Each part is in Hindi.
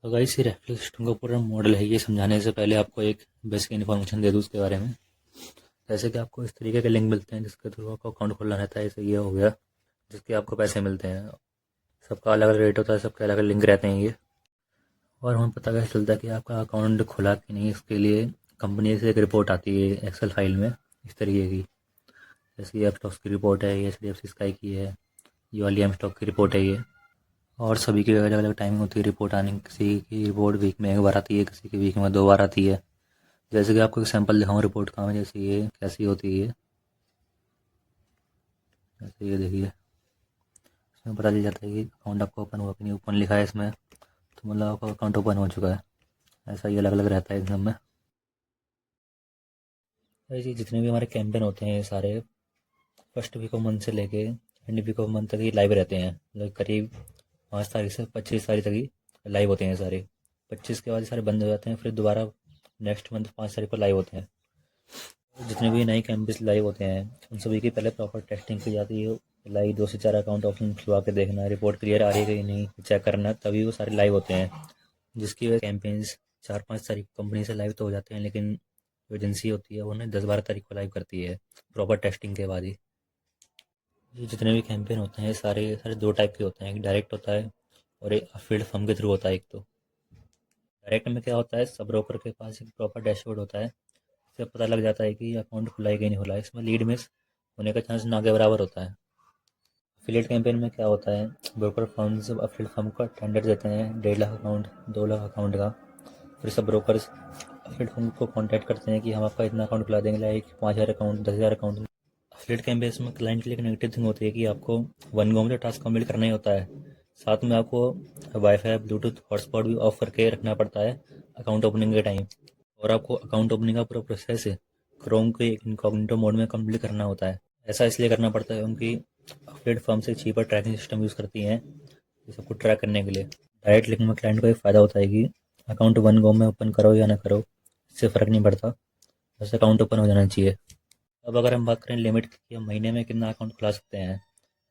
तो गाइस ये रेफरल सिस्टम का पूरा मॉडल है। ये समझाने से पहले आपको एक बेसिक इन्फॉर्मेशन दे दूँ उसके बारे में। जैसे कि आपको इस तरीके के लिंक मिलते हैं जिसके थ्रू आपको अकाउंट खोलना रहता है। जैसे ये हो गया जिसके आपको पैसे मिलते हैं। सबका अलग अलग रेट होता है, सबके अलग अलग लिंक रहते हैं ये। और हमें पता कैसे चलता है कि आपका अकाउंट खुला कि नहीं, इसके लिए कंपनी से एक रिपोर्ट आती है एक्सेल फाइल में इस तरीके की। जैसे ये स्टॉक्स की रिपोर्ट है, ये HDFC स्काई की है, ये वाली एम स्टॉक की रिपोर्ट है ये। और सभी की अलग अलग टाइमिंग होती है रिपोर्ट आने की। किसी की रिपोर्ट वीक में एक बार आती है, किसी की वीक में 2 बार आती है। जैसे कि आपको एक सैंपल दिखाऊँ रिपोर्ट का, जैसे ये कैसी होती है। जैसे ये देखिए, इसमें पता चल जाता है कि अकाउंट आपका ओपन हुआ कि नहीं। ओपन लिखा है इसमें तो मतलब आपका अकाउंट ओपन हो चुका है। ऐसा ही अलग अलग रहता है एग्जाम में। ऐसे जितने भी हमारे कैंपेन होते हैं ये सारे फर्स्ट वीक ऑफ मंथ से लेके एंड वीक ऑफ मंथ तक ही लाइव रहते हैं। मतलब करीब 5 तारीख से 25 तारीख तक ही लाइव होते हैं सारे। 25 के बाद ये सारे बंद हो जाते हैं, फिर दोबारा नेक्स्ट मंथ 5 तारीख को लाइव होते हैं। जितने भी नए कैंपस लाइव होते हैं उन सभी की पहले प्रॉपर टेस्टिंग की जाती है। लाइव 2 से 4 अकाउंट ऑप्शन खुलवा के देखना है, रिपोर्ट क्लियर आ रही है कि नहीं चेक करना, तभी वो सारे लाइव होते हैं। जिसकी वजह कैंपेन्स 4-5 तारीख कंपनी से लाइव तो हो जाते हैं, लेकिन जो एजेंसी होती है वो उन्हें 10-12 तारीख को लाइव करती है प्रॉपर टेस्टिंग के बाद ही। ये जितने भी कैंपेन होते हैं सारे सारे 2 टाइप के होते हैं। एक डायरेक्ट होता है और एक फील्ड फर्म के थ्रू होता है। एक तो डायरेक्ट में क्या होता है, सब ब्रोकर के पास एक प्रॉपर डैशबोर्ड होता है। इससे पता लग जाता है कि अकाउंट खुला है कि नहीं खुला है। इसमें लीड मिस होने का चांस ना के बराबर होता है। एफिलिएट कैंपेन में क्या होता है, ब्रोकर फर्म से एफिलिएट फर्म को टेंडर देते हैं 1.5 लाख अकाउंट, 2 लाख अकाउंट का। फिर सब ब्रोकर्स एफिलिएट फर्म को कॉन्टैक्ट करते हैं कि हम आपका इतना अकाउंट खुला देंगे, like 5,000 account, 10,000 account. Affiliate campaigns में क्लाइंट के लिए एक नेगेटिव थिंग होती है कि आपको वन गो में तो टास्क कंप्लीट करना ही होता है, साथ में आपको वाईफाई ब्लूटूथ हॉटस्पॉट भी ऑफ करके रखना पड़ता है अकाउंट ओपनिंग के टाइम। और आपको अकाउंट ओपनिंग का पूरा प्रोसेस क्रोम के इनकॉग्निटो मोड में कंप्लीट करना होता है। ऐसा इसलिए करना पड़ता है क्योंकि एफिलिएट फर्म से चीपर ट्रैकिंग सिस्टम यूज़ करती हैं ये सबको ट्रैक करने के लिए। डायरेक्ट लिंक में क्लाइंट को एक फ़ायदा होता है कि अकाउंट वन गो में ओपन करो या ना करो इससे फ़र्क नहीं पड़ता, बस अकाउंट ओपन हो जाना चाहिए। अब अगर हम बात करें लिमिट की, हम महीने में कितना अकाउंट खुला सकते हैं।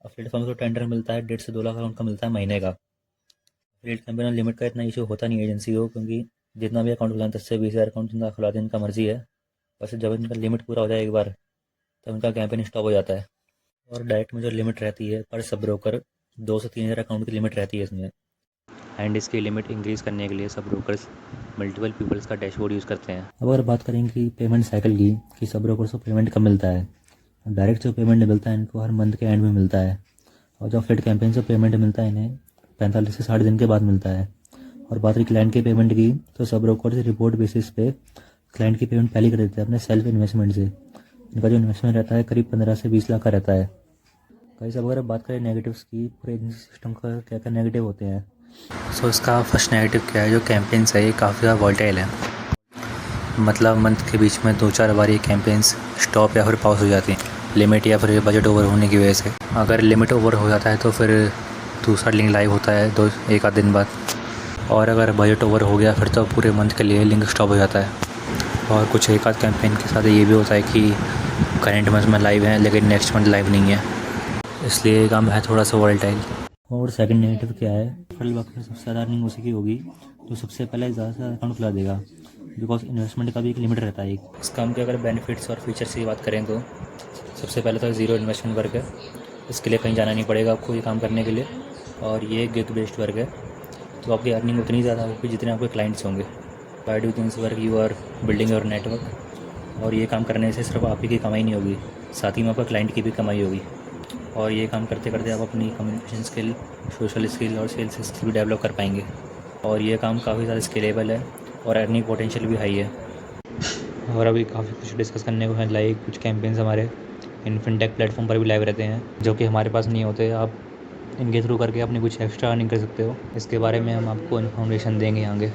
एफिलिएट फर्म को टेंडर मिलता है 1.5 से 2 लाख अकाउंट का मिलता है महीने का। एफिलिएट कैंपेन में लिमिट का इतना इशू होता नहीं है एजेंसी को, क्योंकि जितना भी अकाउंट खुलाएं 10 से 20,000 अकाउंट जितना खुला दें इनका मर्जी है। बस जब इनका लिमिट पूरा हो जाए एक बार तब इनका कैंपेन स्टॉप हो जाता है। और डायरेक्ट में जो लिमिट रहती है पर सब ब्रोकर 2 से 3 हज़ार अकाउंट की लिमिट रहती है इसमें। एंड इसकी लिमिट इंक्रीज़ करने के लिए सब ब्रोकर्स मल्टीपल पीपल्स का डैशबोर्ड यूज़ करते हैं। अब अगर बात करें कि पेमेंट साइकिल की, कि सब ब्रोकर्स को पेमेंट कब मिलता है। डायरेक्ट जो पेमेंट मिलता है इनको हर मंथ के एंड में मिलता है, और जो एफिलिएट कैंपेन से पेमेंट मिलता है इन्हें 45 से 60 दिन के बाद मिलता है। और बात रही क्लाइंट की पेमेंट की, तो सब ब्रोकर्स रिपोर्ट बेसिस पे क्लाइंट की पेमेंट पहले कर देते हैं अपने सेल्फ इन्वेस्टमेंट से। इनका जो इन्वेस्टमेंट रहता है करीब 15 से 20 लाख का रहता है। कई सब अगर बात करें नेगेटिव्स की, पूरे एजेंसी सिस्टम का क्या क्या नेगेटिव होते हैं। सो इसका फर्स्ट नेगेटिव क्या है, जो कैंपेन्स है ये काफ़ी ज़्यादा वॉलेटाइल है। मतलब मंथ के बीच में 2-4 बार ये कैंपेन्स स्टॉप या फिर पॉज हो जाती हैं, लिमिट या फिर बजट ओवर होने की वजह से। अगर लिमिट ओवर हो जाता है तो फिर दूसरा लिंक लाइव होता है एक आध दिन बाद। और अगर बजट ओवर हो गया फिर तो पूरे मंथ के लिए लिंक स्टॉप हो जाता है। और कुछ एक आध कैंपेन के साथ ये भी होता है कि करेंट मंथ में लाइव है लेकिन नेक्स्ट मंथ लाइव नहीं है, इसलिए ये काम है थोड़ा सा वॉलेटाइल। और सेकंड नेगेटिव क्या है, रेफरल सबसे ज़्यादा अर्निंग उसी की होगी तो सबसे पहले ज़्यादा से ज़्यादा अकाउंट खुला देगा, बिकॉज इन्वेस्टमेंट का भी एक लिमिट रहता है। इस काम के अगर बेनिफिट्स और फीचर्स की बात करें तो सबसे पहले तो ज़ीरो इन्वेस्टमेंट वर्क है। इसके लिए कहीं जाना नहीं पड़ेगा आपको ये काम करने के लिए। और ये गिग बेस्ड वर्क है तो आपकी अर्निंग उतनी ज़्यादा होगी जितने आपके क्लाइंट्स होंगे। By doing this work you are building your network. और ये काम करने से सिर्फ आप ही की कमाई नहीं होगी, साथ ही में आपका क्लाइंट की भी कमाई होगी। और ये काम करते करते आप अपनी कम्युनिकेशन स्किल, सोशल स्किल और सेल्स स्किल भी डेवलप कर पाएंगे। और ये काम काफ़ी ज़्यादा स्केलेबल है और अर्निंग पोटेंशियल भी हाई है। और अभी काफ़ी कुछ डिस्कस करने को है, लाइक कुछ कैंपेन्स हमारे इन फिनटेक प्लेटफॉर्म पर भी लाइव रहते हैं जो कि हमारे पास नहीं होते। आप इनके थ्रू करके अपनी कुछ एक्स्ट्रा अर्निंग कर सकते हो। इसके बारे में हम आपको इन्फॉर्मेशन देंगे आगे।